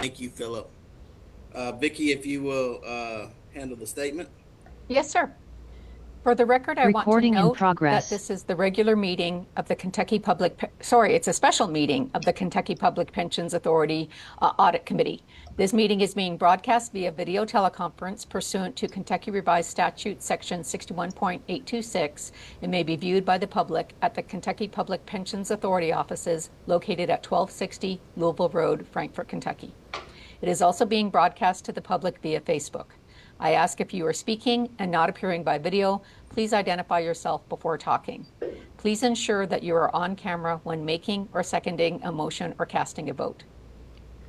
Thank you, Philip. Vicki, if you will handle the statement. Yes, sir. For the record, I want to Recording in note that progress. this is the regular meeting of the it's a special meeting of the Kentucky Public Pensions Authority Audit Committee. This meeting is being broadcast via video teleconference pursuant to Kentucky Revised Statute Section 61.826 and may be viewed by the public at the Kentucky Public Pensions Authority offices located at 1260 Louisville Road, Frankfort, Kentucky. It is also being broadcast to the public via Facebook. I ask if you are speaking and not appearing by video, please identify yourself before talking. Please ensure that you are on camera when making or seconding a motion or casting a vote.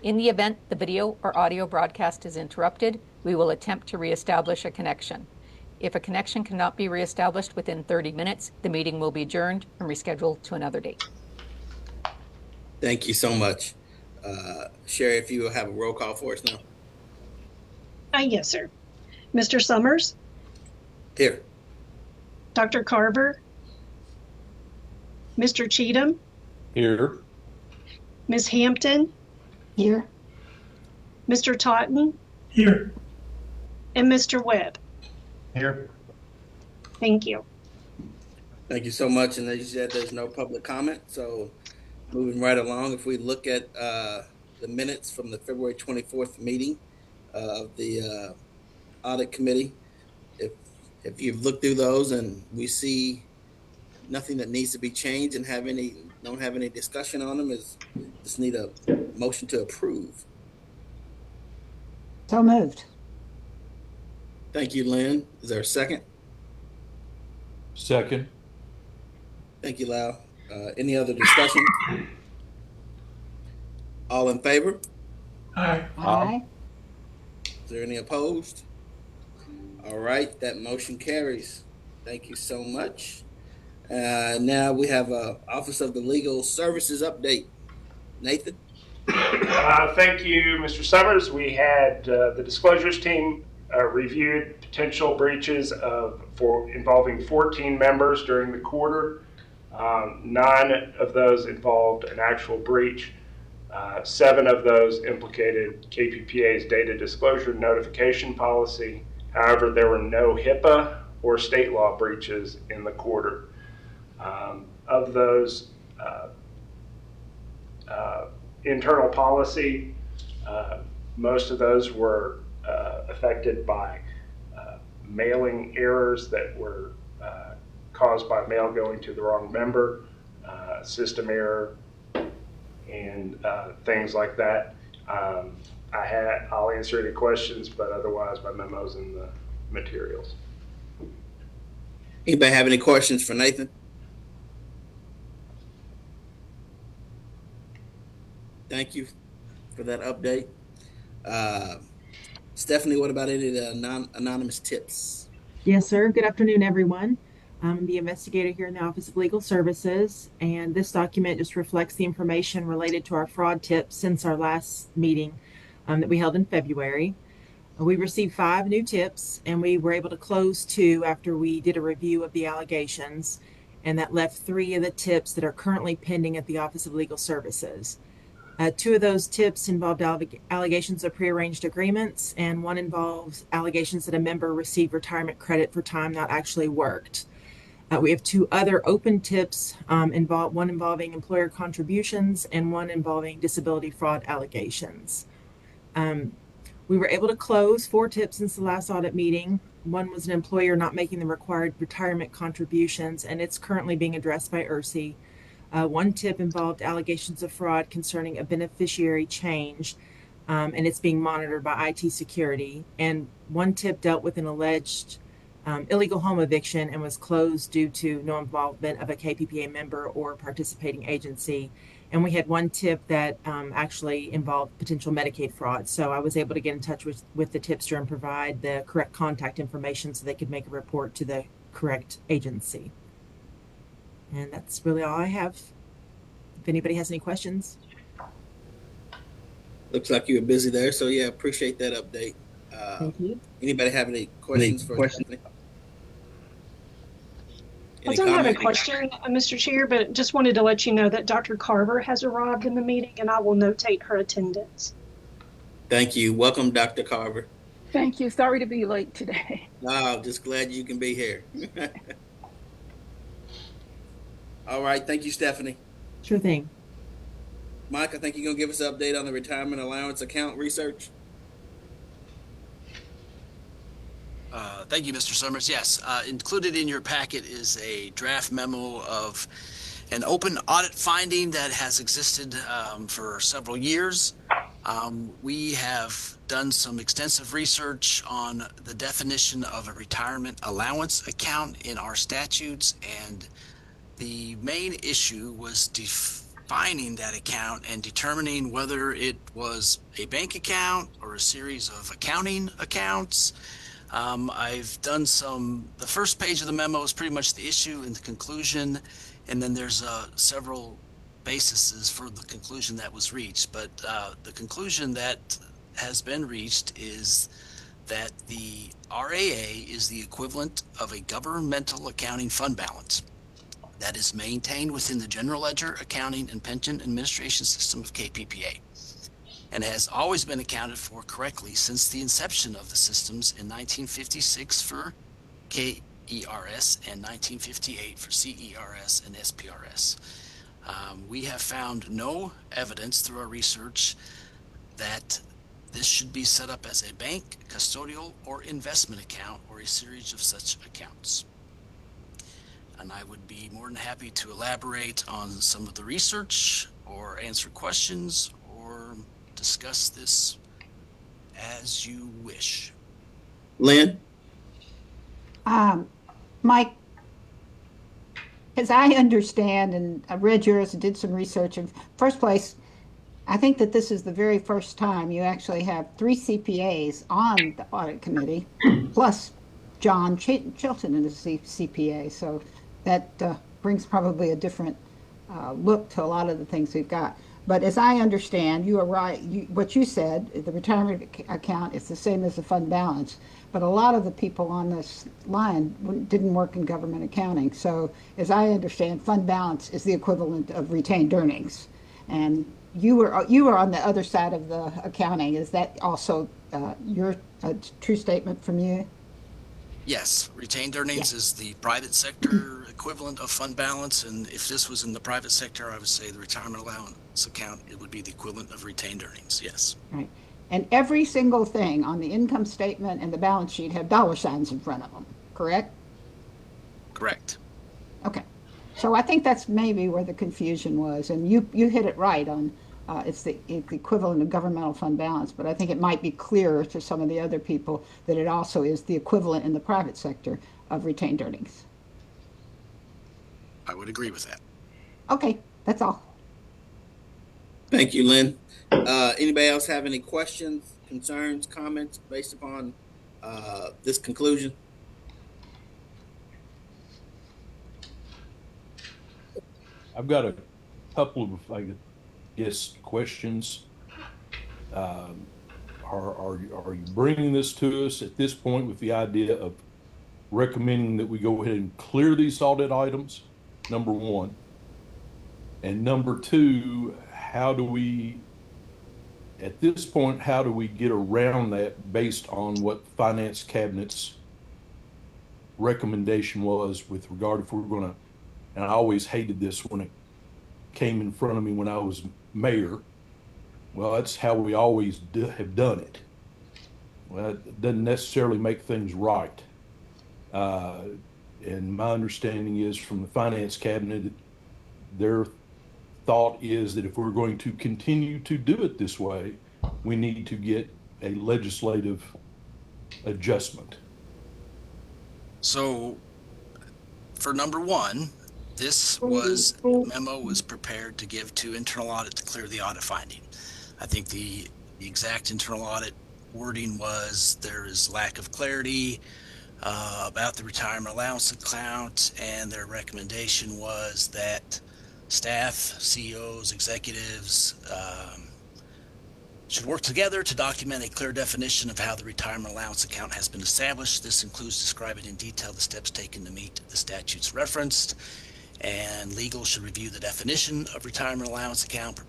In the event the video or audio broadcast is interrupted, we will attempt to reestablish a connection. If a connection cannot be reestablished within 30 minutes, the meeting will be adjourned and rescheduled to another date. Thank you so much. Sherry, if you will have a roll call for us now. Yes, sir. Mr. Summers? Here. Dr. Carver? Mr. Cheatham? Here. Ms. Hampton? Here. Mr. Totten? Here. And Mr. Webb? Here. Thank you. Thank you so much. And as you said, there's no public comment. So moving right along, if we look at the minutes from the February 24th meeting of the Audit Committee, if you've looked through those and we see nothing that needs to be changed and don't have any discussion on them, just need a motion to approve. So moved. Thank you, Lynn. Is there a second? Second. Thank you, Lau. Any other discussion? All in favor? Aye. Aye. Is there any opposed? All right, that motion carries. Thank you so much. Now we have Office of the Legal Services update. Nathan? Thank you, Mr. Summers. We had the disclosures team reviewed potential breaches involving 14 members during the quarter. 9 of those involved an actual breach. 7 of those implicated KPPA's data disclosure notification policy. However, there were no HIPAA or state law breaches in the quarter. Of those, internal policy, most of those were affected by mailing errors that were caused by mail going to the wrong member, system error, and things like that. I'll answer any questions, but otherwise my memo's in the materials. Anybody have any questions for Nathan? Thank you for that update. Stephanie, what about any of the anonymous tips? Yes, sir. Good afternoon, everyone. I'm the investigator here in the Office of Legal Services, and this document just reflects the information related to our fraud tips since our last meeting that we held in February. We received 5 new tips, and we were able to close 2 after we did a review of the allegations, and that left 3 of the tips that are currently pending at the Office of Legal Services. 2 of those tips involved allegations of prearranged agreements, and one involves allegations that a member received retirement credit for time not actually worked. We have 2 other open tips, one involving employer contributions and one involving disability fraud allegations. We were able to close 4 tips since the last audit meeting. One was an employer not making the required retirement contributions, and it's currently being addressed by ERSI. One tip involved allegations of fraud concerning a beneficiary change, and it's being monitored by IT security. And one tip dealt with an alleged illegal home eviction and was closed due to no involvement of a KPPA member or participating agency. And we had one tip that actually involved potential Medicaid fraud. So I was able to get in touch with the tipster and provide the correct contact information so they could make a report to the correct agency. And that's really all I have. If anybody has any questions. Looks like you were busy there, so yeah, appreciate that update. Thank you. Anybody have any questions for Stephanie? I don't have a question, Mr. Chair, but just wanted to let you know that Dr. Carver has arrived in the meeting, and I will notate her attendance. Thank you. Welcome, Dr. Carver. Thank you. Sorry to be late today. Oh, just glad you can be here. All right. Thank you, Stephanie. Sure thing. Mike, I think you're going to give us an update on the retirement allowance account research. Thank you, Mr. Summers. Yes, included in your packet is a draft memo of an open audit finding that has existed for several years. We have done some extensive research on the definition of a retirement allowance account in our statutes, and the main issue was defining that account and determining whether it was a bank account or a series of accounting accounts. I've done the first page of the memo is pretty much the issue and the conclusion, and then there's several bases for the conclusion that was reached. But the conclusion that has been reached is that the RAA is the equivalent of a governmental accounting fund balance that is maintained within the general ledger accounting and pension administration system of KPPA, and has always been accounted for correctly since the inception of the systems in 1956 for KERS and 1958 for CERS and SPRS. We have found no evidence through our research that this should be set up as a bank, custodial, or investment account, or a series of such accounts. And I would be more than happy to elaborate on some of the research or answer questions or discuss this as you wish. Lynn? Mike, as I understand, and I read yours and did some research, in first place, I think that this is the very first time you actually have 3 CPAs on the audit committee, plus John Chilton is a CPA, so that brings probably a different look to a lot of the things we've got. But as I understand, you are right. What you said, the retirement account is the same as the fund balance. But a lot of the people on this line didn't work in government accounting. So as I understand, fund balance is the equivalent of retained earnings. And you were on the other side of the accounting. Is that also your true statement from you? Yes, retained earnings is the private sector equivalent of fund balance, and if this was in the private sector, I would say the retirement allowance account, it would be the equivalent of retained earnings, yes. Right. And every single thing on the income statement and the balance sheet have dollar signs in front of them, correct? Correct. Okay. So I think that's maybe where the confusion was, and you hit it right on it's the equivalent of governmental fund balance, but I think it might be clearer to some of the other people that it also is the equivalent in the private sector of retained earnings. I would agree with that. Okay, that's all. Thank you, Lynn. Anybody else have any questions concerns, comments based upon this conclusion? I've got a couple of, I guess, questions. Are you bringing this to us at this point with the idea of recommending that we go ahead and clear these audit items? Number one. And number two, at this point, how do we get around that based on what Finance Cabinet's recommendation was with regard if we're going to, and I always hated this when it came in front of me when I was mayor. Well, that's how we always have done it. Well, it doesn't necessarily make things right. And my understanding is from the Finance Cabinet, their thought is that if we're going to continue to do it this way, we need to get a legislative adjustment. So for number one, this memo was prepared to give to internal audit to clear the audit finding. I think the exact internal audit wording was there is lack of clarity about the retirement allowance account, and their recommendation was that staff, CEOs, executives should work together to document a clear definition of how the retirement allowance account has been established. This includes describing in detail the steps taken to meet the statutes referenced, and legal should review the definition of retirement allowance account,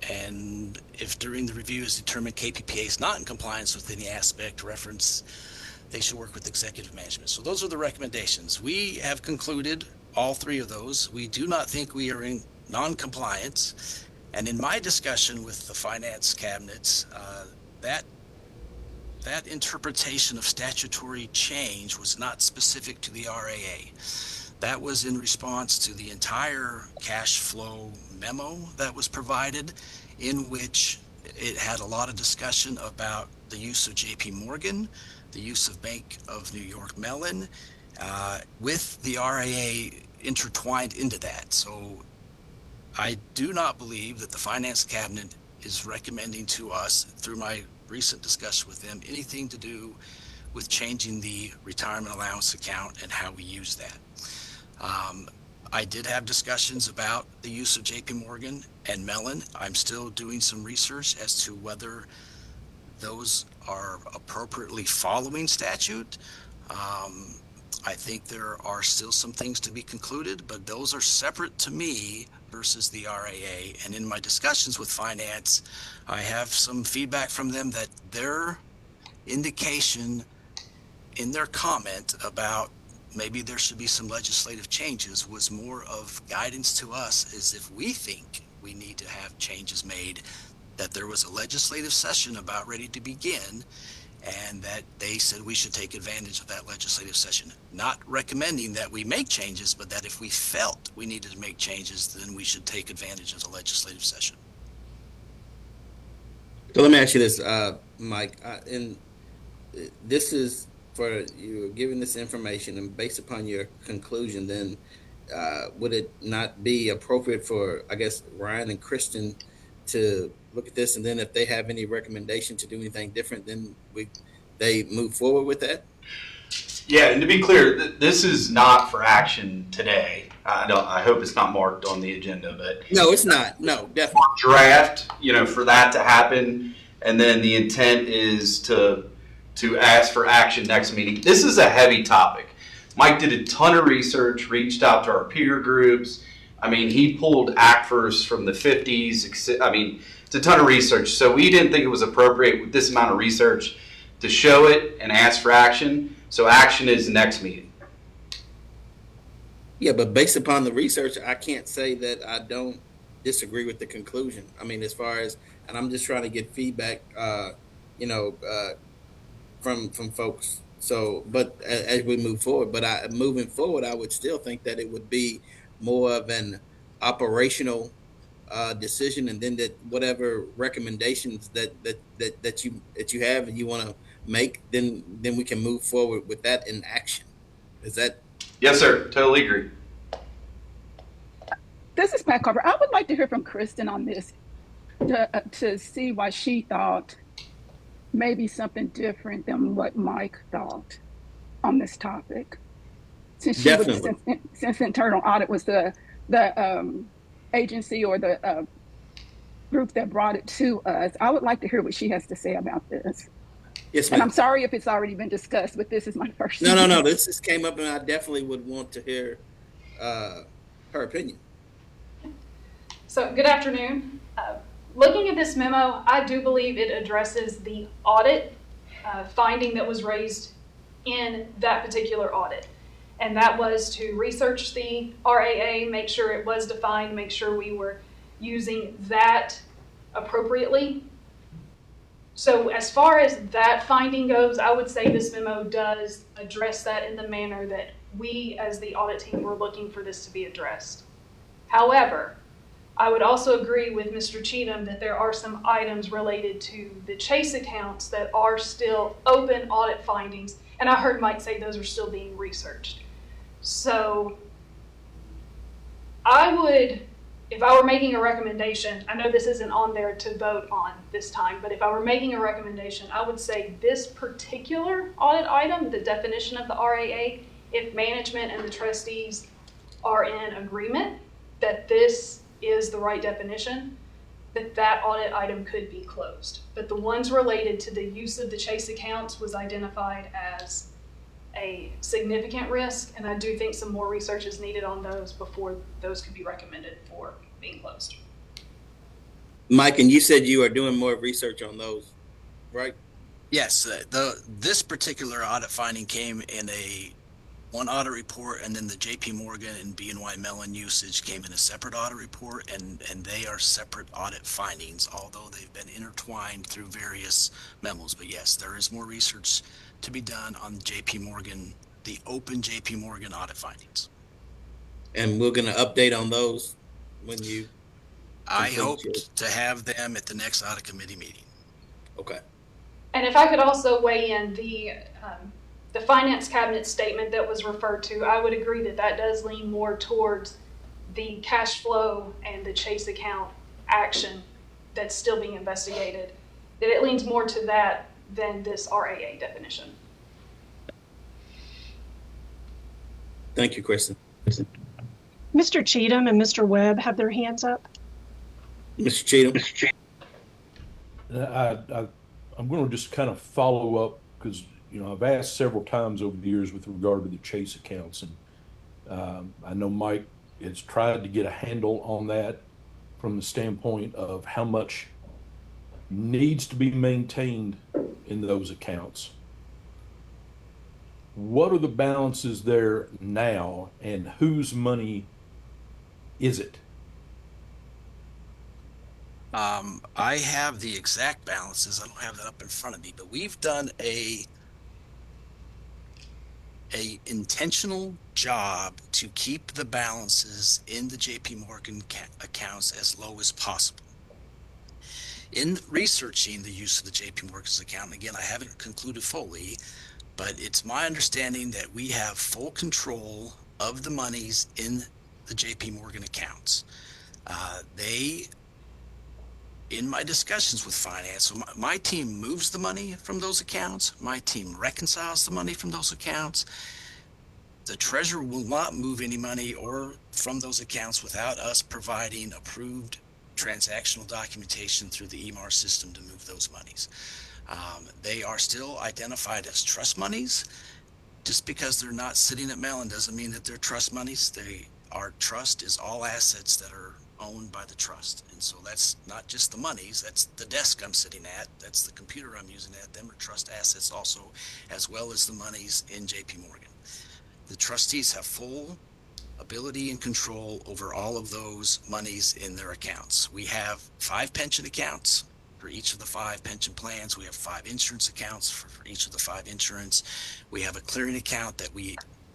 and if during the review is determined KPPA is not in compliance with any aspect reference, they should work with executive management. So those are the recommendations. We have concluded all three of those. We do not think we are in non-compliance. And in my discussion with the finance cabinets, that interpretation of statutory change was not specific to the RAA. That was in response to the entire cash flow memo that was provided, in which it had a lot of discussion about the use of JP Morgan, the use of Bank of New York Mellon, with the RAA intertwined into that. So I do not believe that the Finance Cabinet is recommending to us, through my recent discussion with them, anything to do with changing the retirement allowance account and how we use that. I did have discussions about the use of JP Morgan and Mellon. I'm still doing some research as to whether those are appropriately following statute. I think there are still some things to be concluded, but those are separate to me versus the RAA. And in my discussions with finance, I have some feedback from them that their indication in their comment about maybe there should be some legislative changes was more of guidance to us, as if we think we need to have changes made, that there was a legislative session about ready to begin, and that they said we should take advantage of that legislative session. Not recommending that we make changes, but that if we felt we needed to make changes, then we should take advantage of the legislative session. So let me ask you this, Mike, and this is for you giving this information, and based upon your conclusion, then would it not be appropriate for, I guess, Ryan and Kristen to look at this, and then if they have any recommendation to do anything different, then they move forward with that? Yeah, and to be clear, this is not for action today. I hope it's not marked on the agenda, but no, it's not. No, definitely draft. For that to happen, and then the intent is to ask for action next meeting. This is a heavy topic. Mike did a ton of research, reached out to our peer groups. He pulled ACFRs from the 50s. It's a ton of research. So we didn't think it was appropriate with this amount of research to show it and ask for action. So action is next meeting. Yeah, but based upon the research, I can't say that I don't disagree with the conclusion. As far as, and I'm just trying to get feedback, from folks. So, but as we move forward, moving forward, I would still think that it would be more of an operational decision, and then that whatever recommendations that you have and you want to make, then we can move forward with that in action. Is that? Yes, sir. Totally agree. This is Pat Carver. I would like to hear from Kristen on this to see why she thought maybe something different than what Mike thought on this topic. Since Definitely. since internal audit was the agency or the group that brought it to us, I would like to hear what she has to say about this. Yes, And I'm ma'am. sorry if it's already been discussed, but this is my first No, no, no. meeting. This just came up, and I definitely would want to hear uh, her opinion. So, good afternoon. Looking at this memo, I do believe it addresses the audit finding that was raised in that particular audit. And that was to research the RAA, make sure it was defined, make sure we were using that appropriately. So as far as that finding goes, I would say this memo does address that in the manner that we as the audit team were looking for this to be addressed. However, I would also agree with Mr. Cheatham that there are some items related to the Chase accounts that are still open audit findings, and I heard Mike say those are still being researched. So I would, if I were making a recommendation, I know this isn't on there to vote on this time, but if I were making a recommendation, I would say this particular audit item, the definition of the RAA, if management and the trustees are in agreement that this is the right definition, that audit item could be closed. But the ones related to the use of the Chase accounts was identified as a significant risk, and I do think some more research is needed on those before those could be recommended for being closed. Mike, and you said you are doing more research on those, right? Yes, this particular audit finding came in one audit report, and then the JP Morgan and BNY Mellon usage came in a separate audit report, and they are separate audit findings, although they've been intertwined through various memos. But yes, there is more research to be done on JP Morgan, the open JP Morgan audit findings. And we're going to update on those when you. I hope to have them at the next audit committee meeting. Okay. And if I could also weigh in the finance cabinet statement that was referred to, I would agree that that does lean more towards the cash flow and the Chase account action that's still being investigated, that it leans more to that than this RAA definition. Thank you, Kristen. Mr. Cheatham and Mr. Webb have their hands up. Mr. Cheatham. I'm going to just kind of follow up because, I've asked several times over the years with regard to the Chase accounts. And I know Mike has tried to get a handle on that from the standpoint of how much needs to be maintained in those accounts. What are the balances there now, and whose money is it? I have the exact balances. I don't have that up in front of me, but we've done a intentional job to keep the balances in the JP Morgan accounts as low as possible. In researching the use of the JP Morgan's account, again, I haven't concluded fully, but it's my understanding that we have full control of the monies in the JP Morgan accounts. In my discussions with finance, so my team moves the money from those accounts. My team reconciles the money from those accounts. The treasurer will not move any money or from those accounts without us providing approved transactional documentation through the EMAR system to move those monies. They are still identified as trust monies. Just because they're not sitting at Mellon doesn't mean that they're trust monies. Our trust is all assets that are owned by the trust. And so that's not just the monies, that's the desk I'm sitting at, that's the computer I'm using at, them are trust assets also, as well as the monies in JP Morgan. The trustees have full ability and control over all of those monies in their accounts. We have 5 pension accounts for each of the 5 pension plans. We have 5 insurance accounts for each of the 5 insurance. We have a clearing account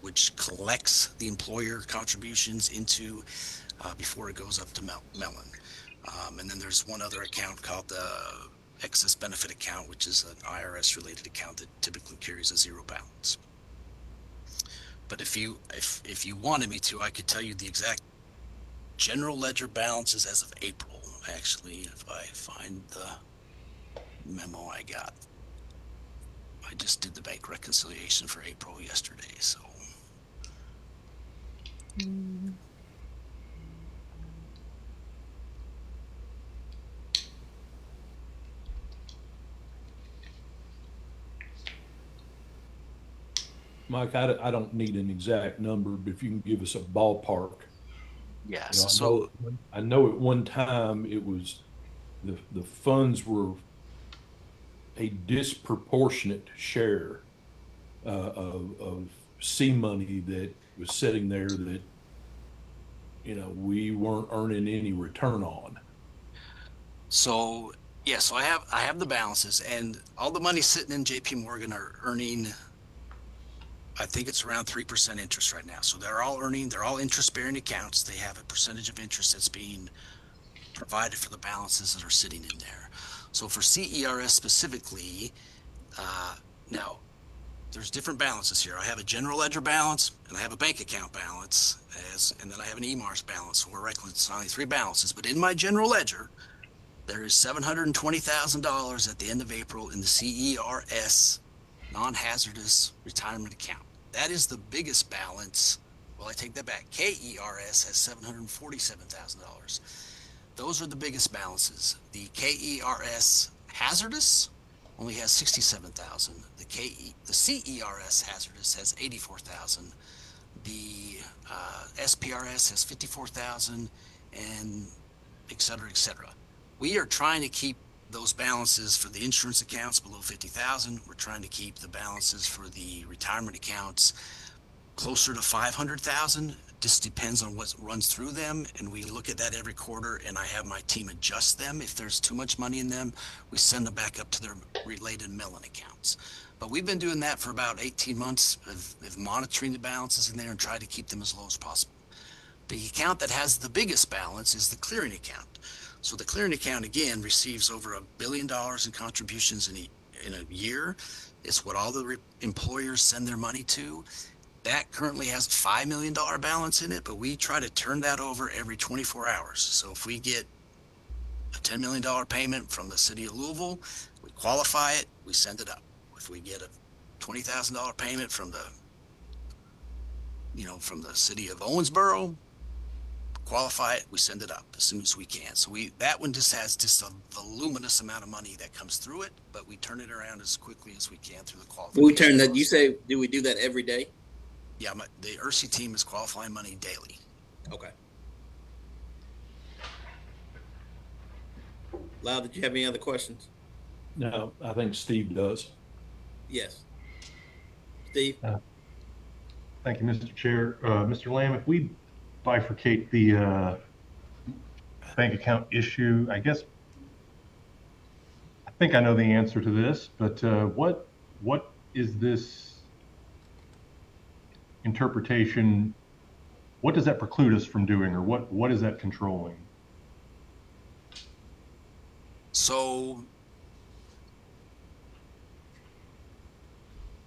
which collects the employer contributions into before it goes up to Mellon. And then there's one other account called the excess benefit account, which is an IRS related account that typically carries a 0 balance. But if you wanted me to, I could tell you the exact general ledger balances as of April. Actually, if I find the memo I got. I just did the bank reconciliation for April yesterday, so. Mike, I don't need an exact number, but if you can give us a ballpark. Yes, I so know at one time it was the funds were a disproportionate share of C money that was sitting there that we weren't earning any return on. So yeah, so I have the balances, and all the money sitting in JP Morgan are earning, I think it's around 3% interest right now. So they're all interest bearing accounts. They have a percentage of interest that's being provided for the balances that are sitting in there. So for CERS specifically, now there's different balances here. I have a general ledger balance and I have a bank account balance, and then I have an EMARS balance. So we're reconciling three balances. But in my general ledger, there is $720,000 at the end of April in the CERS non-hazardous retirement account. That is the biggest balance. Well, I take that back. KERS has $747,000. Those are the biggest balances. The KERS hazardous only has 67,000. The CERS hazardous has 84,000. The SPRS has 54,000, and et cetera, et cetera. We are trying to keep those balances for the insurance accounts below 50,000. We're trying to keep the balances for the retirement accounts closer to 500,000. Just depends on what runs through them, and we look at that every quarter, and I have my team adjust them. If there's too much money in them, we send them back up to their related Mellon accounts. But we've been doing that for about 18 months of monitoring the balances in there and try to keep them as low as possible. The account that has the biggest balance is the clearing account. So the clearing account, again, receives over $1 billion in contributions in a year. It's what all the employers send their money to. That currently has a $5 million balance in it, but we try to turn that over every 24 hours. So if we get a $10 million payment from the city of Louisville, we qualify it, we send it up. If we get a $20,000 payment from the city of Owensboro, qualify it, we send it up as soon as we can. So that one just has a voluminous amount of money that comes through it, but we turn it around as quickly as we can through the qualification. We turn that. You say, do we do that every day? Yeah, the ERSI team is qualifying money daily. Okay. Lau, did you have any other questions? No, I think Steve does. Yes. Steve? Thank you, Mr. Chair. Mr. Lamb, if we bifurcate the bank account issue, I think I know the answer to this, but what is this interpretation? What does that preclude us from doing, or what is that controlling? So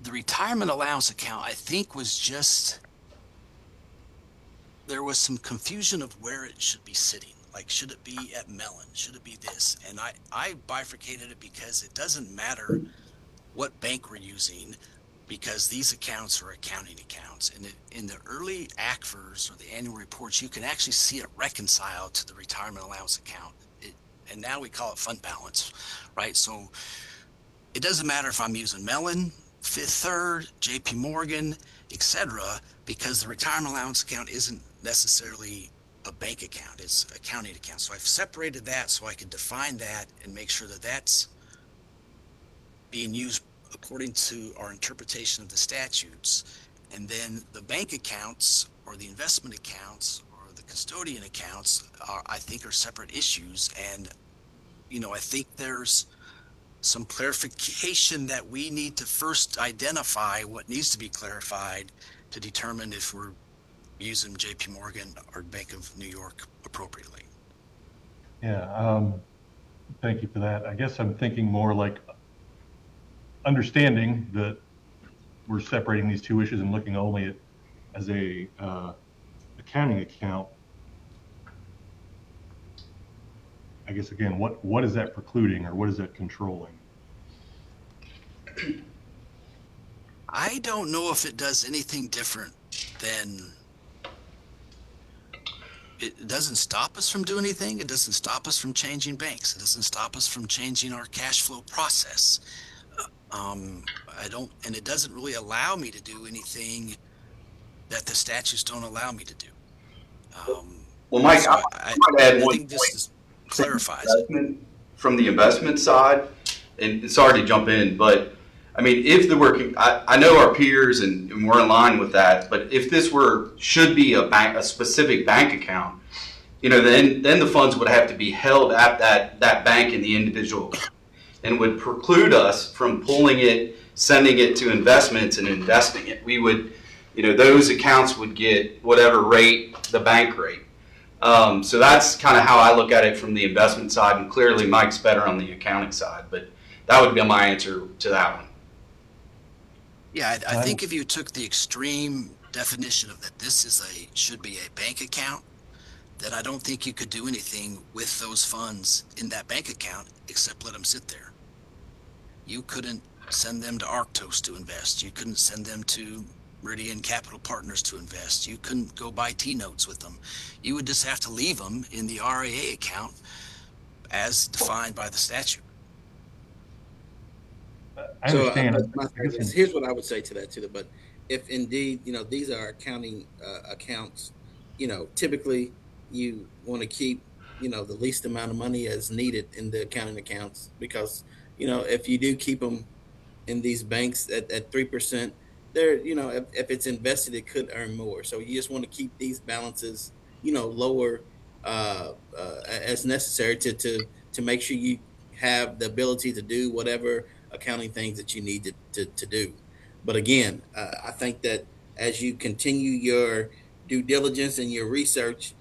the retirement allowance account, I think, there was some confusion of where it should be sitting. Like, should it be at Mellon? Should it be this? And I bifurcated it because it doesn't matter what bank we're using, because these accounts are accounting accounts. And in the early ACFRs, or the annual reports, you can actually see it reconciled to the retirement allowance account. And now we call it fund balance, right? So it doesn't matter if I'm using Mellon, Fifth Third, JP Morgan, etc., because the retirement allowance account isn't necessarily a bank account, it's an accounting account. So I've separated that so I can define that and make sure that that's being used according to our interpretation of the statutes. And then the bank accounts, or the investment accounts, or the custodian accounts I think are separate issues. And I think there's some clarification that we need to first identify what needs to be clarified to determine if we're using JP Morgan or Bank of New York appropriately. Yeah, thank you for that. I guess I'm thinking more like understanding that we're separating these two issues and looking only at as a accounting account. I guess, again, what is that precluding, or what is that controlling? I don't know if it does anything different than it doesn't stop us from doing anything. It doesn't stop us from changing banks. It doesn't stop us from changing our cash flow process. I don't, and it doesn't really allow me to do anything that the statutes don't allow me to do. Well, Mike, So I might add I one think this point is, clarifies it. from the investment side, and sorry to jump in, but I mean, if the working, I know our peers and we're in line with that, but if this should be a specific bank account, then the funds would have to be held at that bank in the individual and would preclude us from pulling it, sending it to investments and investing it. We would, those accounts would get whatever rate, the bank rate. So that's kind of how I look at it from the investment side, and clearly Mike's better on the accounting side, but that would be my answer to that one. Yeah, I think if you took the extreme definition of that this should be a bank account, then I don't think you could do anything with those funds in that bank account except let them sit there. You couldn't send them to Arctos to invest. You couldn't send them to Meridian Capital Partners to invest. You couldn't go buy T-notes with them. You would just have to leave them in the RAA account as defined by the statute. I understand. Here's what I would say to that too. But if indeed, these are accounting accounts, typically you want to keep, the least amount of money as needed in the accounting accounts, because, if you do keep them in these banks at 3%, there, if it's invested, it could earn more. So you just want to keep these balances, lower as necessary to make sure you have the ability to do whatever accounting things that you need to do. But again, I think that as you continue your due diligence and your research,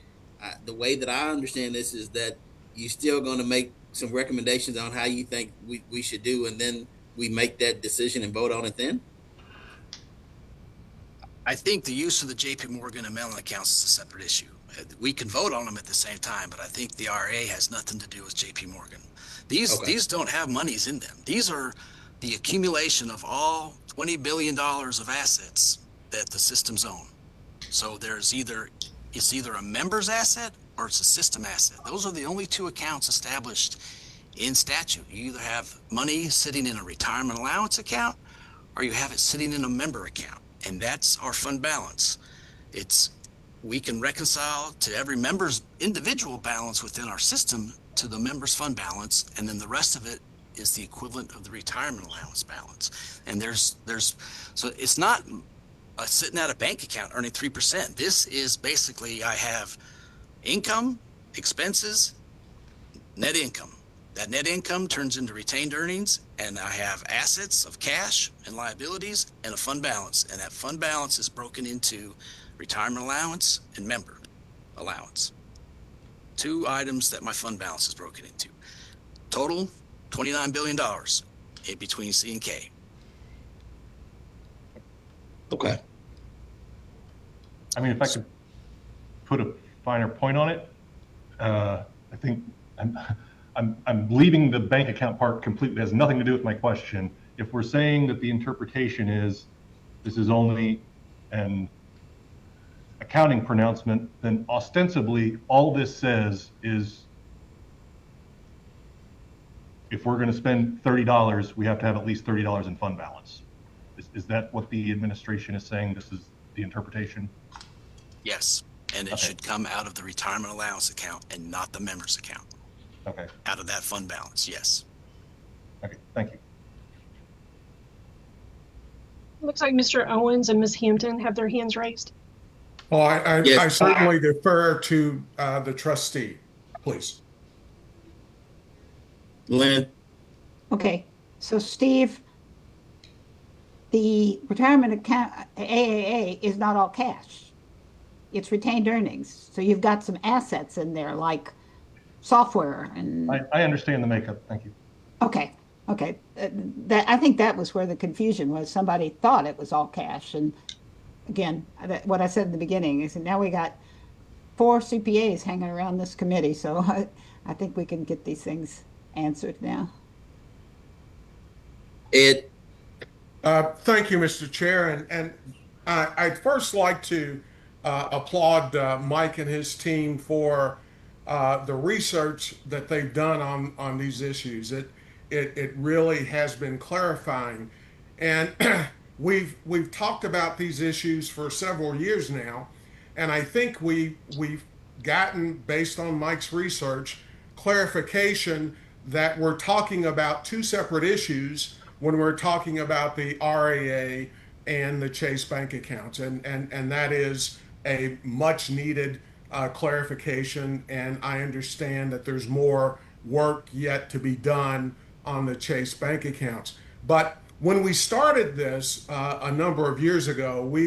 the way that I understand this is that you're still going to make some recommendations on how you think we should do, and then we make that decision and vote on it then? I think the use of the JP Morgan and Mellon accounts is a separate issue. We can vote on them at the same time, but I think the RA has nothing to do with JP Morgan. These don't have monies in them. These are the accumulation of all $20 billion of assets that the systems own. So it's either a member's asset or it's a system asset. Those are the only two accounts established in statute. You either have money sitting in a retirement allowance account or you have it sitting in a member account, and that's our fund balance. We can reconcile to every member's individual balance within our system to the member's fund balance, and then the rest of it is the equivalent of the retirement allowance balance. And so it's not sitting at a bank account earning 3%. This is basically, I have income, expenses, net income. That net income turns into retained earnings, and I have assets of cash and liabilities and a fund balance. And that fund balance is broken into retirement allowance and member allowance. Two items that my fund balance is broken into. Total, $29 billion in between C and K. Okay. I mean, if I could put a finer point on it, I think I'm leaving the bank account part completely. It has nothing to do with my question. If we're saying that the interpretation is this is only an accounting pronouncement, then ostensibly all this says is if we're going to spend $30, we have to have at least $30 in fund balance. Is that what the administration is saying? This is the interpretation? Yes, and it should come out of the retirement allowance account and not the member's account. Okay. Out of that fund balance, yes. Okay, thank you. Looks like Mr. Owens and Ms. Hampton have their hands raised. Well, I Yes. certainly defer to the trustee, please. Lynn? Okay, so Steve, the retirement account, AAA, is not all cash. It's retained earnings. So you've got some assets in there like software and... I understand the makeup. Thank you. Okay. I think that was where the confusion was. Somebody thought it was all cash. And again, what I said in the beginning is that now we got 4 CPAs hanging around this committee. So I think we can get these things answered now. Ed? Thank you, Mr. Chair. And I'd first like to applaud Mike and his team for the research that they've done on these issues. It really has been clarifying. And we've talked about these issues for several years now. And I think we've gotten, based on Mike's research, clarification that we're talking about two separate issues when we're talking about the RAA and the Chase bank accounts. And that is a much needed clarification. And I understand that there's more work yet to be done on the Chase bank accounts. But when we started this a number of years ago, we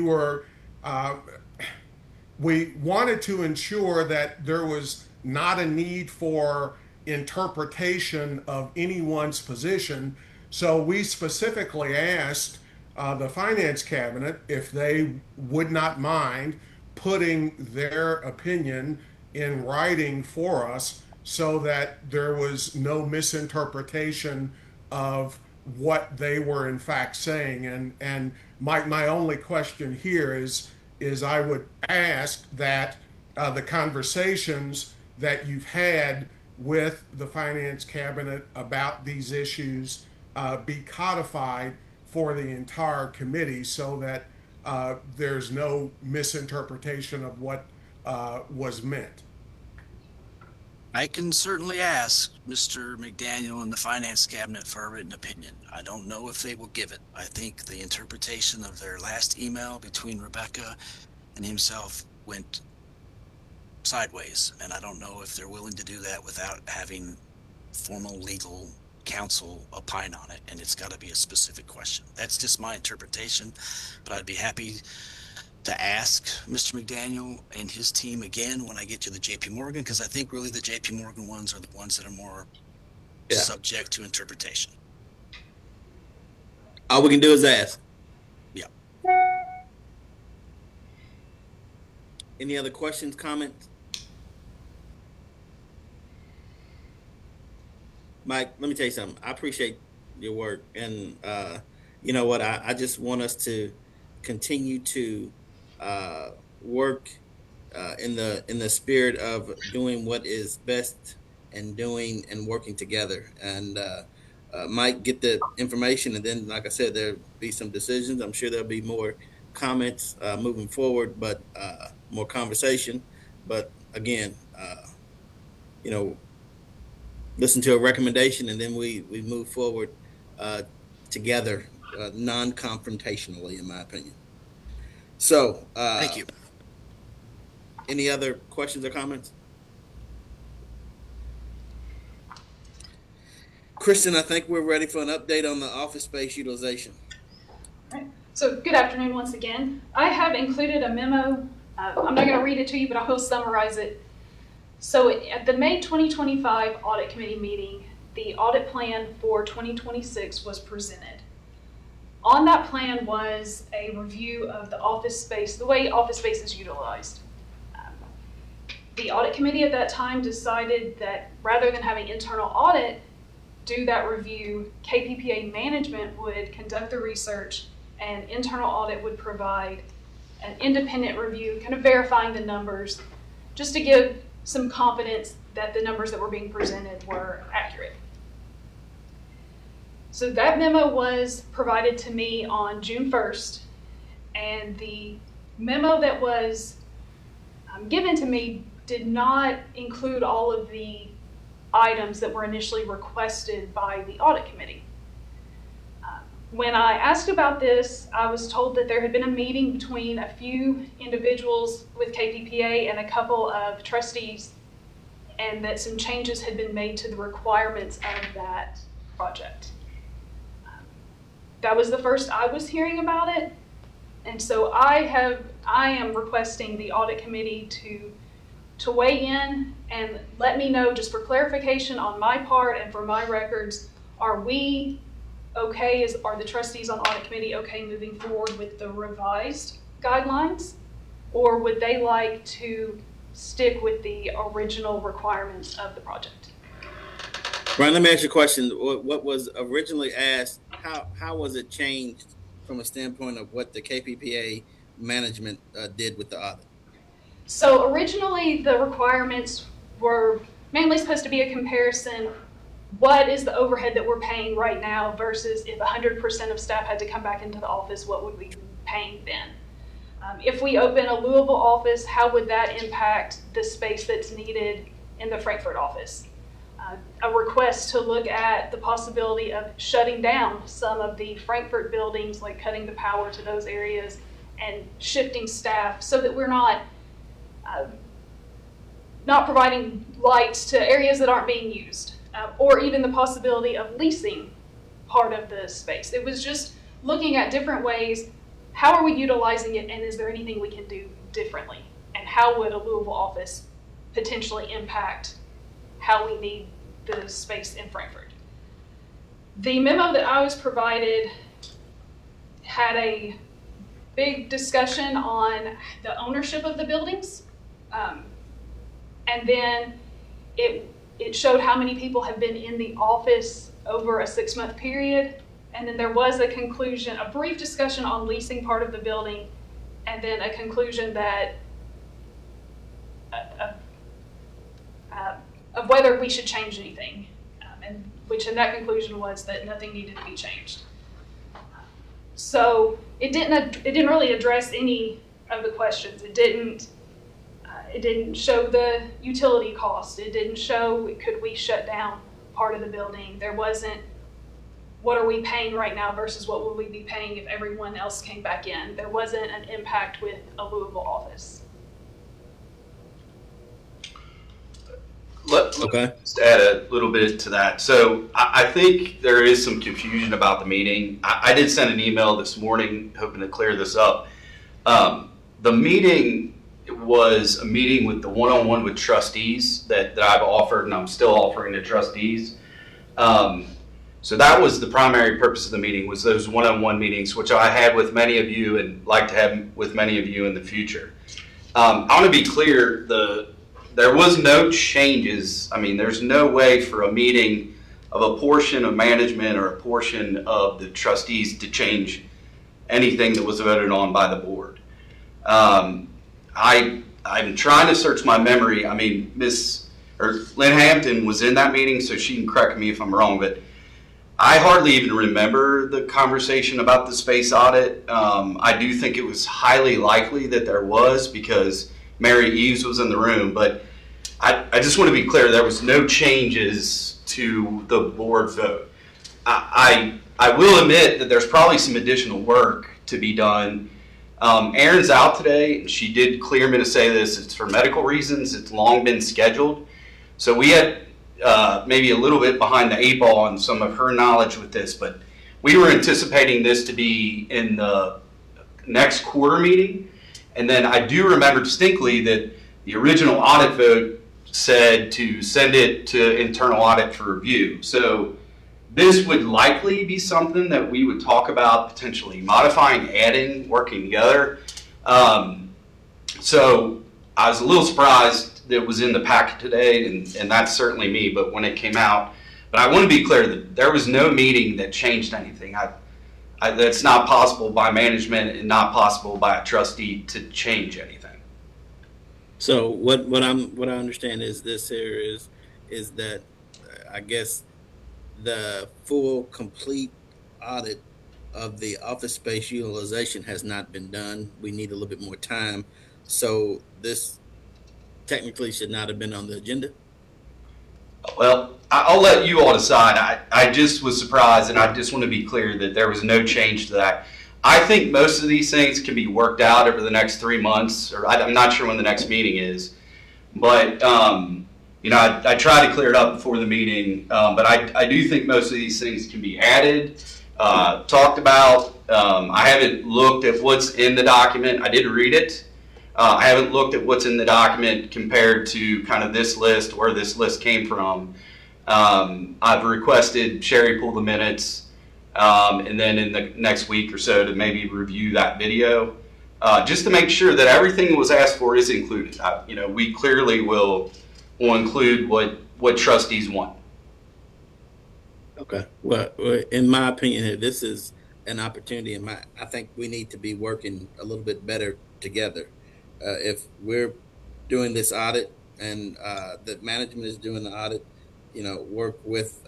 wanted to ensure that there was not a need for interpretation of anyone's position. So we specifically asked the Finance Cabinet if they would not mind putting their opinion in writing for us so that there was no misinterpretation of what they were in fact saying. And my only question here is I would ask that the conversations that you've had with the Finance Cabinet about these issues be codified for the entire committee so that there's no misinterpretation of what was meant. I can certainly ask Mr. McDaniel and the Finance Cabinet for a written opinion. I don't know if they will give it. I think the interpretation of their last email between Rebecca and himself went sideways, and I don't know if they're willing to do that without having formal legal counsel opine on it, and it's got to be a specific question. That's just my interpretation, but I'd be happy to ask Mr. McDaniel and his team again when I get to the JP Morgan, because I think really the JP Morgan ones are the ones that are more subject to interpretation. All we can do is ask. Yeah. Any other questions, comments? Mike, let me tell you something. I appreciate your work. And you know what? I just want us to continue to work in the spirit of doing what is best and doing and working together. And Mike, get the information, and then, like I said, there'll be some decisions. I'm sure there'll be more comments moving forward, but more conversation. But again, listen to a recommendation, and then we move forward together, non-confrontationally, in my opinion. So, thank you. Any other questions or comments? Kristen, I think we're ready for an update on the office space utilization. All right. So good afternoon once again. I have included a memo. I'm not going to read it to you, but I will summarize it. So at the May 2025 Audit Committee meeting, the audit plan for 2026 was presented. On that plan was a review of the office space, the way office space is utilized. The audit committee at that time decided that rather than having internal audit do that review, KPPA management would conduct the research and internal audit would provide an independent review, kind of verifying the numbers, just to give some confidence that the numbers that were being presented were accurate. So that memo was provided to me on June 1st, and the memo that was given to me did not include all of the items that were initially requested by the audit committee. When I asked about this, I was told that there had been a meeting between a few individuals with KPPA and a couple of trustees, and that some changes had been made to the requirements of that project. That was the first I was hearing about it, and so I am requesting the audit committee to weigh in and let me know, just for clarification on my part and for my records, are we okay, are the trustees on the audit committee okay moving forward with the revised guidelines? Or would they like to stick with the original requirements of the project? Brian, let me ask you a question. What was originally asked, how was it changed from a standpoint of what the KPPA management did with the audit? So originally the requirements were mainly supposed to be a comparison. What is the overhead that we're paying right now versus if 100% of staff had to come back into the office, what would we be paying then? If we open a Louisville office, how would that impact the space that's needed in the Frankfurt office? A request to look at the possibility of shutting down some of the Frankfurt buildings, like cutting the power to those areas and shifting staff so that we're not providing lights to areas that aren't being used, or even the possibility of leasing part of the space. It was just looking at different ways. How are we utilizing it, and is there anything we can do differently? And how would a Louisville office potentially impact how we need the space in Frankfurt? The memo that I was provided had a big discussion on the ownership of the buildings. And then it showed how many people have been in the office over a 6-month period. And then there was a conclusion, a brief discussion on leasing part of the building, and then a conclusion that of whether we should change anything. And that conclusion was that nothing needed to be changed. So it didn't really address any of the questions. It didn't show the utility cost. It didn't show could we shut down part of the building. There wasn't what are we paying right now versus what would we be paying if everyone else came back in. There wasn't an impact with a Louisville office. Let just add a little bit to that. So I think there is some confusion about the meeting. I did send an email this morning hoping to clear this up. The meeting was a meeting with the one-on-one with trustees that I've offered, and I'm still offering to trustees. So that was the primary purpose of the meeting, was those one-on-one meetings, which I had with many of you and like to have with many of you in the future. I want to be clear, there was no changes. I mean, there's no way for a meeting of a portion of management or a portion of the trustees to change anything that was voted on by the board. I'm trying to search my memory. I mean, Lynn Hampton was in that meeting, so she can correct me if I'm wrong, but I hardly even remember the conversation about the space audit. I do think it was highly likely that there was, because Mary Eves was in the room, but I just want to be clear, there was no changes to the board vote. I will admit that there's probably some additional work to be done. Erin's out today. She did clear me to say this. It's for medical reasons. It's long been scheduled. So we had maybe a little bit behind the 8 ball on some of her knowledge with this, but we were anticipating this to be in the next quarter meeting. And then I do remember distinctly that the original audit vote said to send it to internal audit for review. So this would likely be something that we would talk about potentially modifying, adding, working together. So I was a little surprised that it was in the packet today, and that's certainly me, but when it came out. But I want to be clear that there was no meeting that changed anything. That's not possible by management and not possible by a trustee to change anything. So what I understand is this here is that I guess the full complete audit of the office space utilization has not been done. We need a little bit more time. So this technically should not have been on the agenda. Well, I'll let you all decide. I just was surprised, and I just want to be clear that there was no change to that. I think most of these things can be worked out over the next 3 months, or I'm not sure when the next meeting is. But, I tried to clear it up before the meeting, but I do think most of these things can be added, talked about. I haven't looked at what's in the document. I did read it. I haven't looked at what's in the document compared to kind of this list, where this list came from. I've requested Sherry pull the minutes, and then in the next week or so to maybe review that video, just to make sure that everything that was asked for is included. We clearly will include what trustees want. Okay. Well, in my opinion, this is an opportunity. And I think we need to be working a little bit better together. If we're doing this audit and the management is doing the audit, work with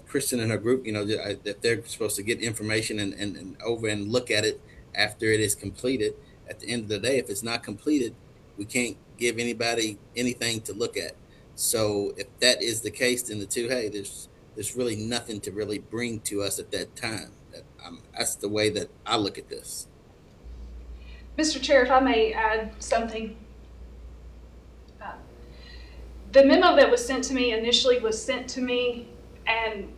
Kristen and her group, that they're supposed to get information and over and look at it after it is completed. At the end of the day, if it's not completed, we can't give anybody anything to look at. So if that is the case, then hey, there's really nothing to really bring to us at that time. That's the way that I look at this. Mr. Chair, if I may add something. The memo that was sent to me initially was sent to me and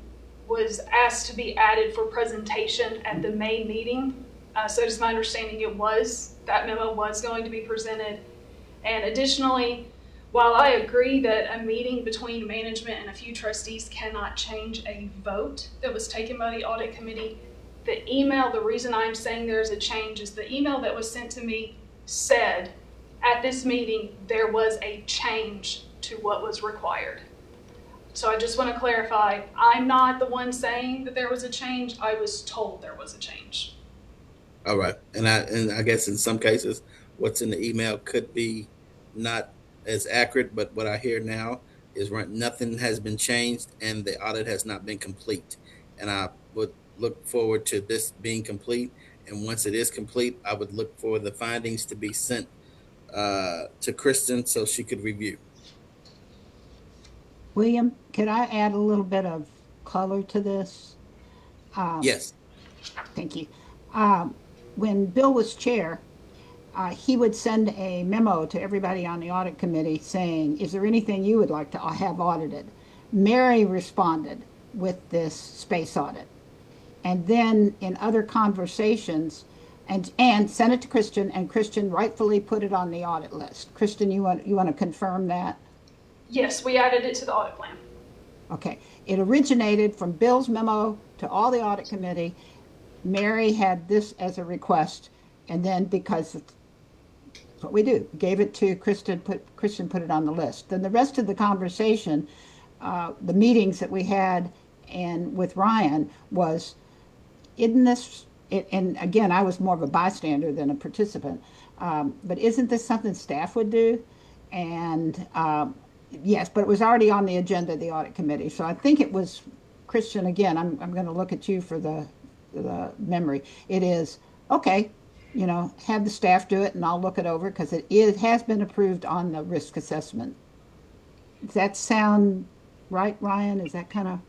was asked to be added for presentation at the May meeting. So it is my understanding that memo was going to be presented. And additionally, while I agree that a meeting between management and a few trustees cannot change a vote that was taken by the audit committee, the reason I'm saying there's a change is the email that was sent to me said at this meeting there was a change to what was required. So I just want to clarify, I'm not the one saying that there was a change. I was told there was a change. All right. And I guess in some cases, what's in the email could be not as accurate, but what I hear now is nothing has been changed and the audit has not been complete. And I would look forward to this being complete. And once it is complete, I would look for the findings to be sent to Kristen so she could review. William, could I add a little bit of color to this? Yes. Thank you. When Bill was chair, he would send a memo to everybody on the audit committee saying, is there anything you would like to have audited? Mary responded with this space audit. And then in other conversations, and sent it to Christian, and Christian rightfully put it on the audit list. Christian, you want to confirm that? Yes, we added it to the audit plan. Okay. It originated from Bill's memo to all the audit committee. Mary had this as a request, and then because it's what we do, gave it to Kristen, put it on the list. Then the rest of the conversation, the meetings that we had and with Ryan was, isn't this, and again, I was more of a bystander than a participant, but isn't this something staff would do? And yes, but it was already on the agenda of the audit committee. So I think it was, Christian, again, I'm going to look at you for the memory. It is, okay, have the staff do it and I'll look it over because it has been approved on the risk assessment. Does that sound right, Ryan? Is that kind of?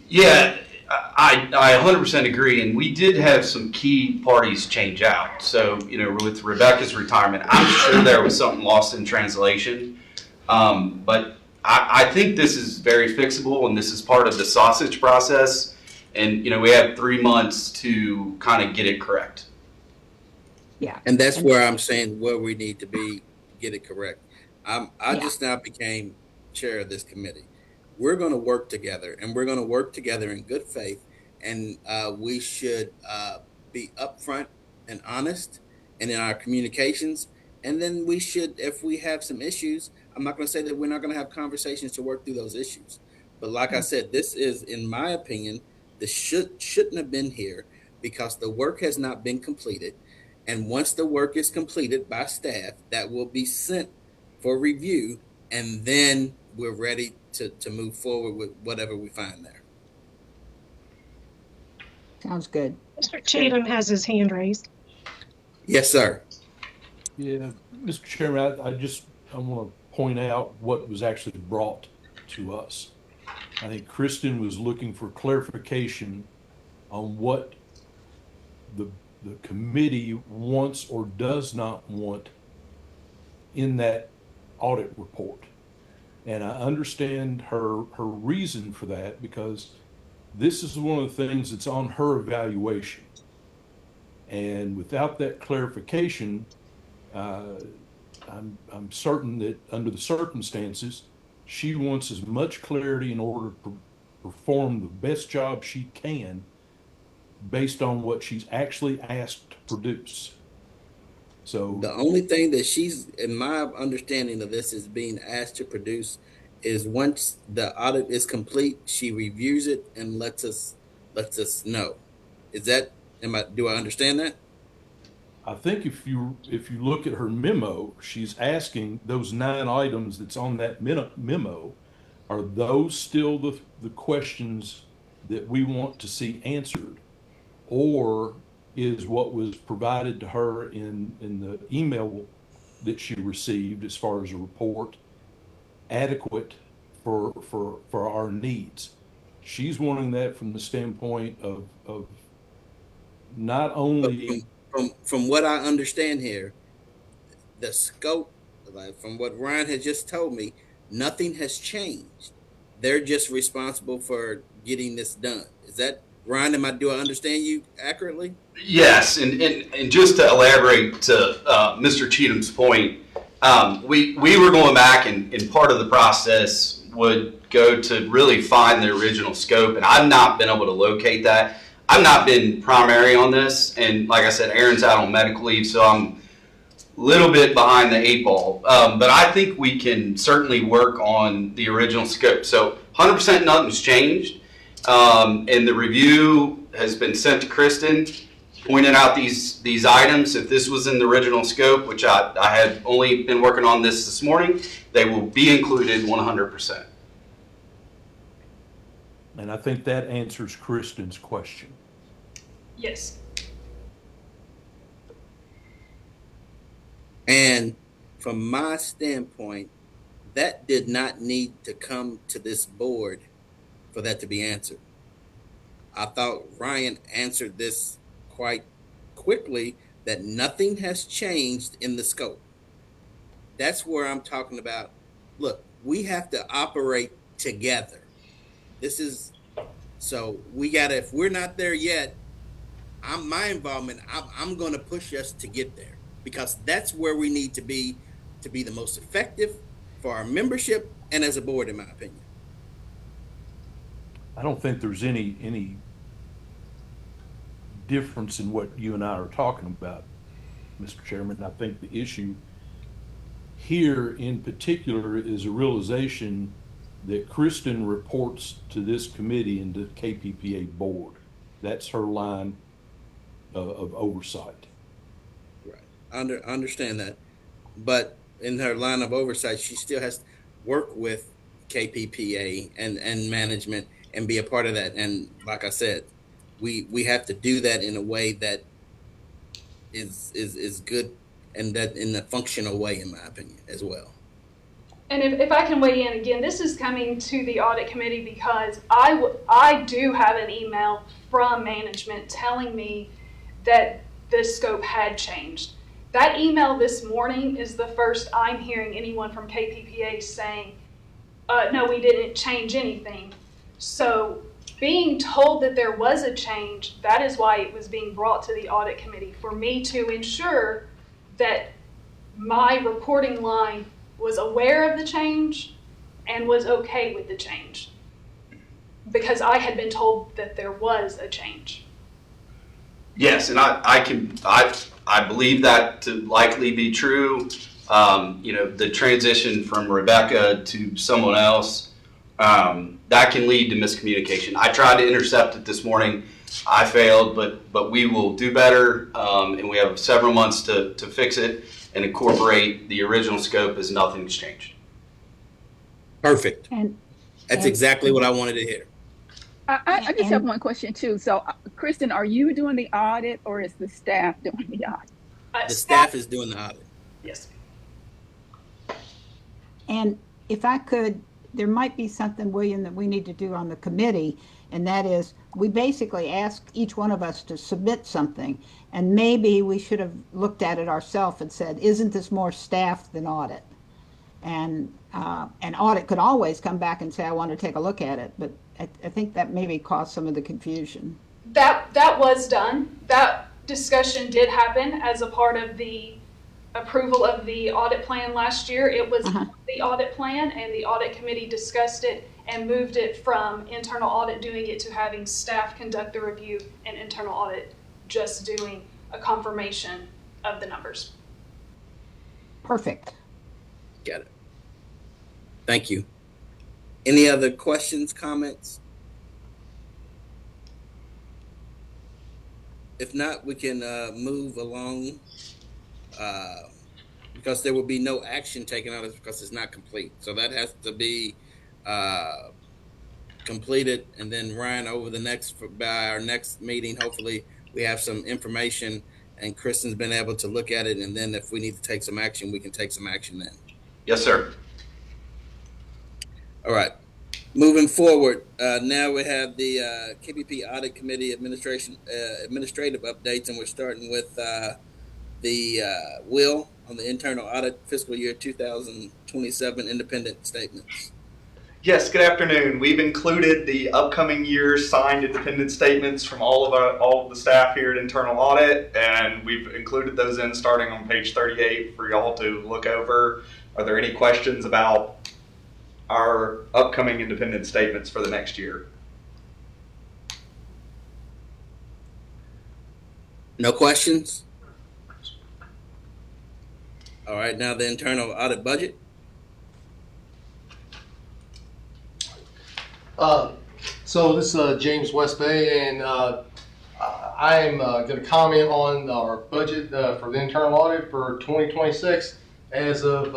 Yeah, I 100% agree. And we did have some key parties change out. So, with Rebecca's retirement, I'm sure there was something lost in translation. But I think this is very fixable and this is part of the sausage process. And, we have 3 months to kind of get it correct. Yeah. And that's where I'm saying where we need to be, get it correct. Just now became chair of this committee. We're going to work together and we're going to work together in good faith. And we should be upfront and honest and in our communications. And then we should, if we have some issues, I'm not going to say that we're not going to have conversations to work through those issues. But like I said, this is, in my opinion, this shouldn't have been here because the work has not been completed. And once the work is completed by staff, that will be sent for review. And then we're ready to move forward with whatever we find there. Sounds good. Mr. Cheatham has his hand raised. Yes, sir. Yeah, Mr. Chairman, I want to point out what was actually brought to us. I think Kristen was looking for clarification on what the committee wants or does not want in that audit report. And I understand her reason for that because this is one of the things that's on her evaluation. And without that clarification, I'm certain that under the circumstances, she wants as much clarity in order to perform the best job she can based on what she's actually asked to produce. So the only thing that she's, in my understanding of this, is being asked to produce is once the audit is complete, she reviews it and lets us know. Is that, do I understand that? I think if you look at her memo, she's asking those 9 items that's on that memo, are those still the questions that we want to see answered? Or is what was provided to her in the email that she received as far as a report adequate for our needs? She's wanting that from the standpoint of not But only. from what I understand here, the scope, like from what Ryan has just told me, nothing has changed. They're just responsible for getting this done. Is that, Ryan? Do I understand you accurately? Yes, and just to elaborate to Mr. Cheatham's point, we were going back and part of the process would go to really find the original scope, and I've not been able to locate that. I've not been primary on this, and like I said, Aaron's out on medical leave, so I'm a little bit behind the 8 ball. But I think we can certainly work on the original scope. So 100% nothing's changed, and the review has been sent to Kristen, pointed out these items. If this was in the original scope, which I had only been working on this morning, they will be included 100%. And I think that answers Kristen's question. Yes. And from my standpoint, that did not need to come to this board for that to be answered. I thought Ryan answered this quite quickly, that nothing has changed in the scope. That's where I'm talking about. Look, we have to operate together. So we gotta, if we're not there yet, my involvement, I'm gonna push us to get there, because that's where we need to be the most effective for our membership and as a board, in my opinion. I don't think there's any difference in what you and I are talking about, Mr. Chairman. I think the issue here in particular is a realization that Kristen reports to this committee and to KPPA board. That's her line of oversight. Right. Understand that. But in her line of oversight, she still has to work with KPPA and management and be a part of that. And like I said, we have to do that in a way that is good, and that in a functional way, in my opinion, as well. And if I can weigh in again, this is coming to the audit committee because I do have an email from management telling me that the scope had changed. That email this morning is the first I'm hearing anyone from KPPA saying, no, we didn't change anything. So being told that there was a change, that is why it was being brought to the audit committee, for me to ensure that my reporting line was aware of the change and was okay with the change, because I had been told that there was a change. Yes, and I believe that to likely be true. The transition from Rebecca to someone else, that can lead to miscommunication. I tried to intercept it this morning. I failed, but we will do better, and we have several months to fix it and incorporate the original scope as nothing's changed. Perfect. That's exactly what I wanted to hear. I just have one question too. So, Kristen, are you doing the audit or is the staff doing the audit? The staff is doing the audit. Yes. And if I could, there might be something, William, that we need to do on the committee, and that is we basically ask each one of us to submit something, and maybe we should have looked at it ourselves and said, isn't this more staff than audit? And audit could always come back and say, I want to take a look at it, but I think that maybe caused some of the confusion. That was done. That discussion did happen as a part of the approval of the audit plan last year. It was the audit plan, and the audit committee discussed it and moved it from internal audit doing it to having staff conduct the review and internal audit just doing a confirmation of the numbers. Perfect. Got it. Thank you. Any other questions, comments? If not, we can move along because there will be no action taken on it because it's not complete. So that has to be completed, and then Ryan, over the next by our next meeting, hopefully we have some information, and Kristen's been able to look at it, and then if we need to take some action, we can take some action then. Yes, sir. All right. Moving forward, now we have the KPP Audit Committee administrative updates, and we're starting with the Will on the internal audit fiscal year 2027 independent statements. Yes, good afternoon. We've included the upcoming year's signed independent statements from all of the staff here at Internal Audit, and we've included those in starting on page 38 for y'all to look over. Are there any questions about our upcoming independent statements for the next year? No questions? All right, now the internal audit budget. So this is James West Bay, and I'm going to comment on our budget for the internal audit for 2026. As of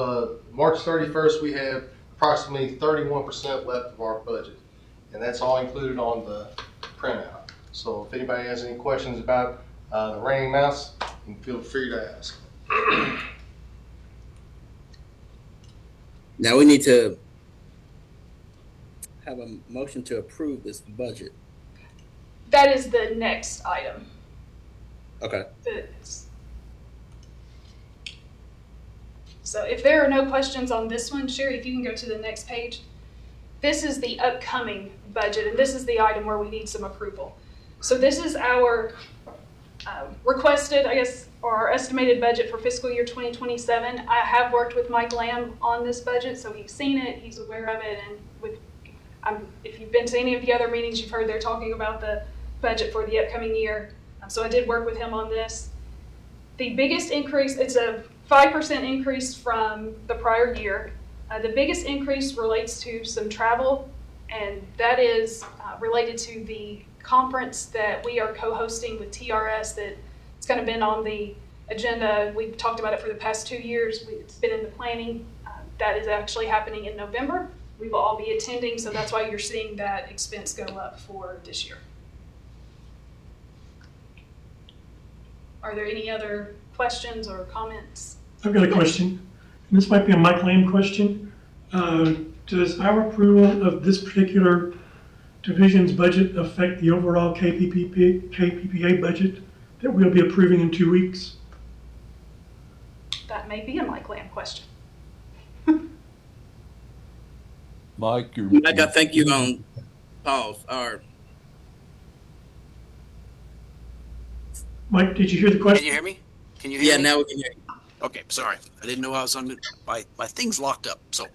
March 31st, we have approximately 31% left of our budget, and that's all included on the printout. So if anybody has any questions about the remaining amounts, you can feel free to ask. Now we need to have a motion to approve this budget. That is the next item. Okay. So if there are no questions on this one, Sherry, if you can go to the next page. This is the upcoming budget, and this is the item where we need some approval. So this is our requested, I guess, or our estimated budget for fiscal year 2027. I have worked with Mike Lamb on this budget, so he's seen it, he's aware of it, and if you've been to any of the other meetings, you've heard they're talking about the budget for the upcoming year. So I did work with him on this. The biggest increase, it's a 5% increase from the prior year. The biggest increase relates to some travel, and that is related to the conference that we are co-hosting with TRS. That it's kind of been on the agenda. We've talked about it for the past 2 years. It's been in the planning. That is actually happening in November. We will all be attending, so that's why you're seeing that expense go up for this year. Are there any other questions or comments? I've got a question. This might be a Mike Lamb question. Does our approval of this particular division's budget affect the overall KPPA budget that we'll be approving in 2 weeks? That may be a Mike Lamb question. Mike, I think you're on pause. Or Mike, did you hear the question? Can you hear me? Can you hear me? Yeah, now we can hear you. Okay, sorry. I didn't know I was on my thing's locked up. So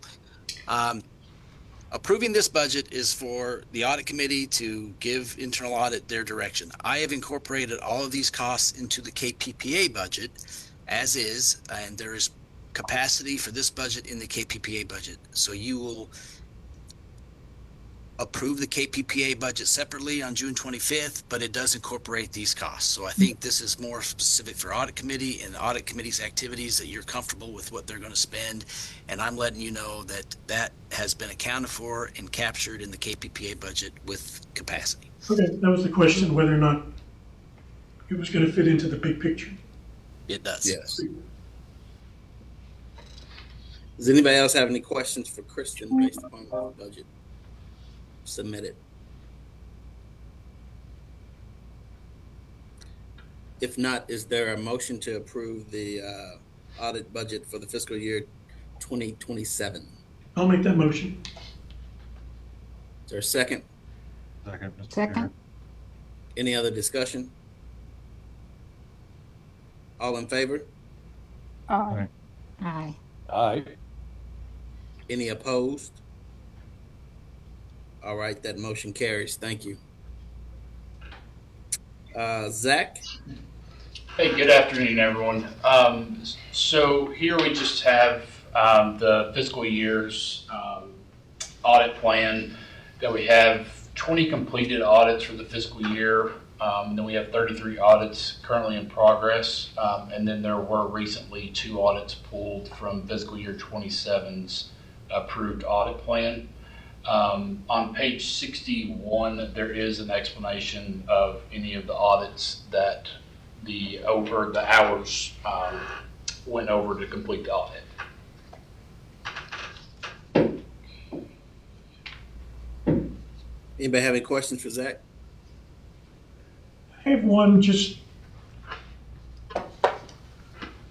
approving this budget is for the audit committee to give internal audit their direction. I have incorporated all of these costs into the KPPA budget as is, and there is capacity for this budget in the KPPA budget. So you will approve the KPPA budget separately on June 25th, but it does incorporate these costs. So I think this is more specific for audit committee and audit committee's activities, that you're comfortable with what they're going to spend. And I'm letting you know that that has been accounted for and captured in the KPPA budget with capacity. Okay, that was the question, whether or not it was going to fit into the big picture. It does. Yes. Does anybody else have any questions for Kristen based upon the budget submitted? If not, is there a motion to approve the audit budget for the fiscal year 2027? I'll make that motion. Is there a second? Second. Second. Any other discussion? All in favor? Aye. Aye. Any opposed? All right, that motion carries. Thank you. Zach? Hey, good afternoon, everyone. So here we just have the fiscal year's audit plan that we have 20 completed audits for the fiscal year. And then we have 33 audits currently in progress. And then there were recently 2 audits pulled from fiscal year 27's approved audit plan. On page 61, there is an explanation of any of the audits that the hours went over to complete the audit. Anybody have any questions for Zach? I have one just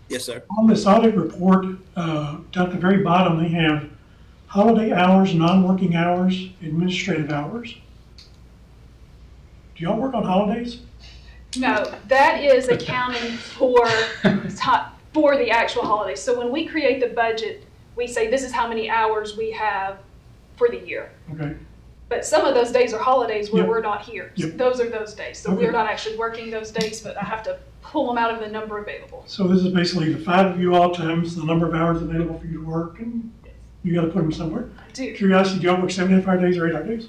Yes, sir. on this audit report, down at the very bottom, they have holiday hours, non-working hours, administrative hours. Do y'all work on holidays? No, that is accounting for the actual holidays. So when we create the budget, we say this is how many hours we have for the year. Okay. But some of those days are holidays where Yep. we're not here. So Yep. those are those days. So Okay. we're not actually working those days, but I have to pull them out of the number available. So this is basically the 5 of you all times the number of hours available for you to work, and you gotta put them somewhere. I do. Curiosity, do y'all work 7.5 days or 8 hour days?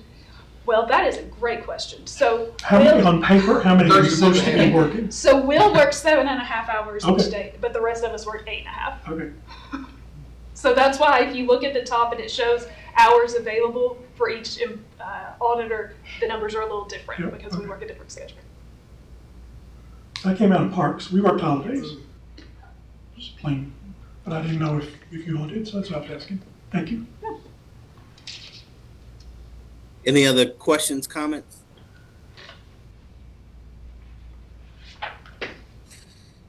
Well, that is a great question. So How many on paper, how many are you supposed to be working? So we'll work 7.5 hours Okay. each day, but the rest of us work 8.5. Okay. So that's why if you look at the top and it shows hours available for each auditor, the numbers are a little different Yep, because we work a different schedule. I came out of parks, we worked holidays. Just plain, but I didn't know if you all did, so that's what I was asking. Thank you. Any other questions, comments?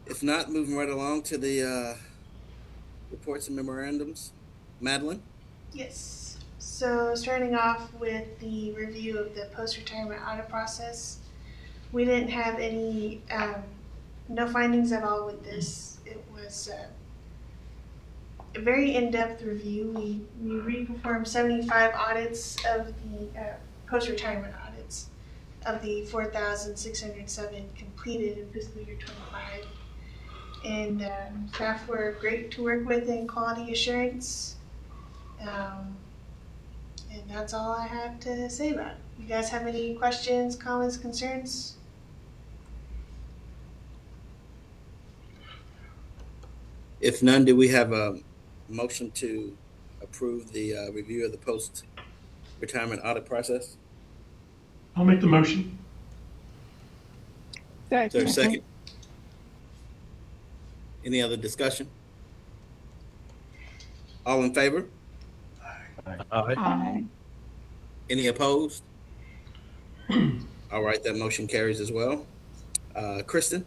If not, moving right along to the reports and memorandums. Madeline? Yes. So starting off with the review of the post-retirement audit process, we didn't have any, no findings at all with this. It was a very in-depth review. We re-performed 75 audits of the post-retirement audits of the 4,607 completed in fiscal year 25. And staff were great to work with in quality assurance. And that's all I have to say about it. You guys have any questions, comments, concerns? If none, do we have a motion to approve the review of the post-retirement audit process? I'll make the motion. Is there a second? Any other discussion? All in favor? Aye. Any opposed? All right, that motion carries as well. Kristen?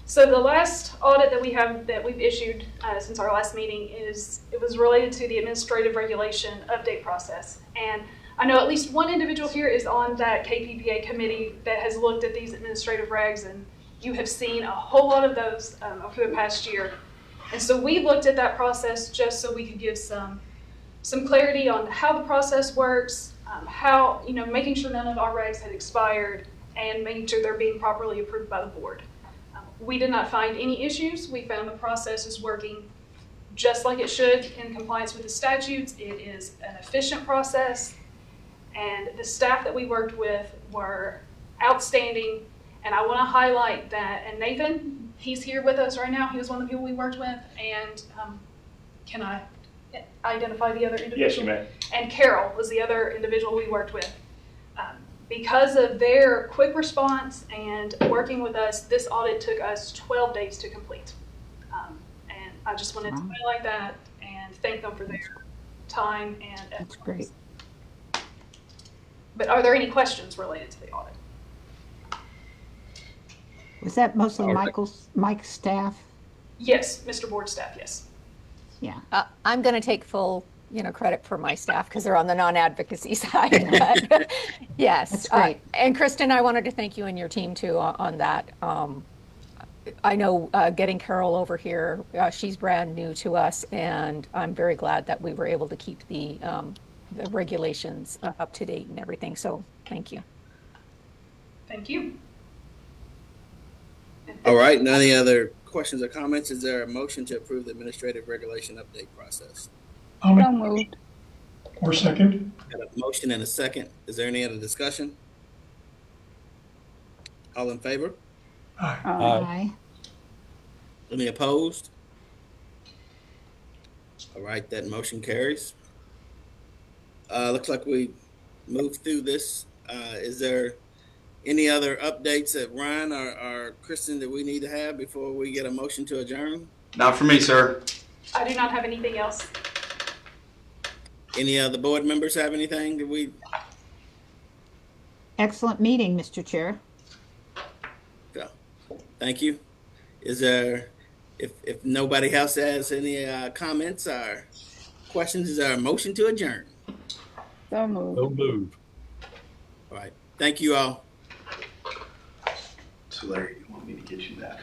So the last audit that we've issued since our last meeting it was related to the administrative regulation update process. And I know at least one individual here is on that KPPA committee that has looked at these administrative regs, and you have seen a whole lot of those over the past year. And so we looked at that process just so we could give some clarity on how the process works, how, making sure none of our regs had expired, and making sure they're being properly approved by the board. We did not find any issues. We found the process is working just like it should in compliance with the statutes. It is an efficient process, and the staff that we worked with were outstanding. And I want to highlight that, and Nathan, he's here with us right now. He was one of the people we worked with, and can I identify the other individual? Yes, you may. And Carol was the other individual we worked with. Because of their quick response and working with us, this audit took us 12 days to complete. And I just wanted to highlight that and thank them for their time and effort. That's great. But are there any questions related to the audit? Was that mostly Mike's staff? Yes, Mr. Board staff, yes. Yeah. I'm going to take full, credit for my staff because they're on the non-advocacy side. But yes, That's great. And Kristen, I wanted to thank you and your team too on that. I know getting Carol over here, she's brand new to us, and I'm very glad that we were able to keep the regulations up to date and everything. So thank you. Thank you. All right, any other questions or comments? Is there a motion to approve the administrative regulation update process? I'll make, So moved. or second. Got a motion and a second. Is there any other discussion? All in favor? Aye. Any opposed? All right, that motion carries. Looks like we moved through this. Is there any other updates that Ryan or Kristen that we need to have before we get a motion to adjourn? Not for me, sir. I do not have anything else. Any other board members have anything that we? Excellent meeting, Mr. Chair. Yeah. Thank you. Is there, if nobody else has any comments or questions, is there a motion to adjourn? So moved. So move. All right. Thank you all. So Larry, you want me to get you that?